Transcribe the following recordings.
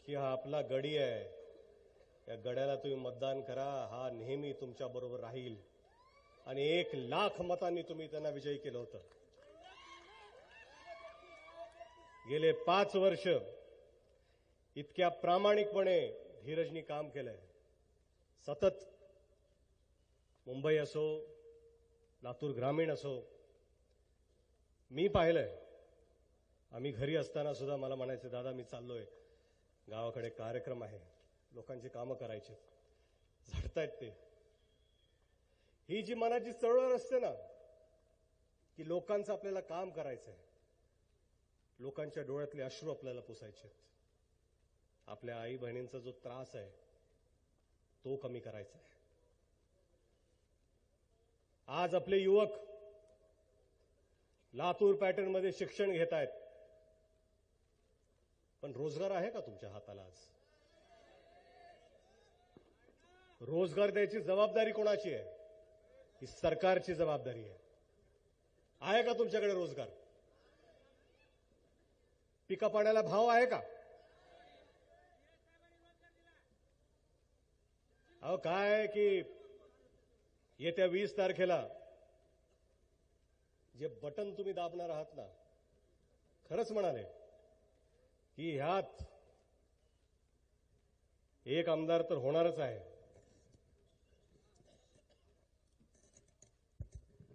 की हा आपला गडी आहे, या गड्याला तुम्ही मतदान करा, हा नेहमी तुमच्या बरोबर राहील आणि 1,00,000 मतांनी तुम्ही त्यांना विजयी केलं होतं. गेले 5 वर्ष इतक्या प्रामाणिकपणे धीरजनी काम केलंय. सतत मुंबई असो, लातूर ग्रामीण असो, मी पाहिलंय. आम्ही घरी असताना सुद्धा मला म्हणायचे, दादा मी चाललोय गावाकडे, कार्यक्रम आहे, लोकांची कामं करायची, झडतायत ते. ही जी मनाची चळवळ असते ना, की लोकांचं आपल्याला काम करायचंय, लोकांच्या डोळ्यातले अश्रू आपल्याला पुसायचे, आपल्या आई बहिणींचा जो त्रास आहे तो कमी करायचा आहे. आज आपले युवक लातूर पॅटर्नमध्ये शिक्षण घेत आहेत, पण रोजगार आहे का तुमच्या हाताला? आज रोजगार द्यायची जबाबदारी कोणाची आहे? ही सरकारची जबाबदारी आहे. आहे का तुमच्याकडे रोजगार? पिका पाण्याला भाव आहे का? अहो काय आहे की येत्या 20 तारखेला जे बटन तुम्ही दाबणार आहात ना, खरंच म्हणाले की ह्यात एक आमदार तर होणारच आहे.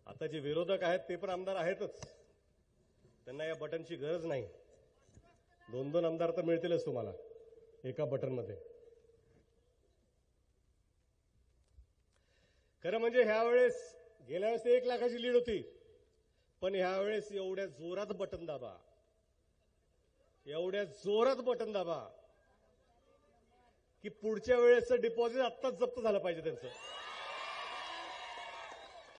आता जे विरोधक आहेत ते पण आमदार आहेतच, त्यांना या बटनची गरज नाही. 2-2 आमदार तर मिळतीलच तुम्हाला एका बटनमध्ये. खरं म्हणजे ह्यावेळेस, गेल्या वेळेस 1 लाखाची लीड होती, पण ह्यावेळेस एवढ्या जोरात बटन दाबा, एवढ्या जोरात बटन दाबा की पुढच्या वेळेसचं डिपॉझिट आत्ताच जप्त झालं पाहिजे त्यांचं.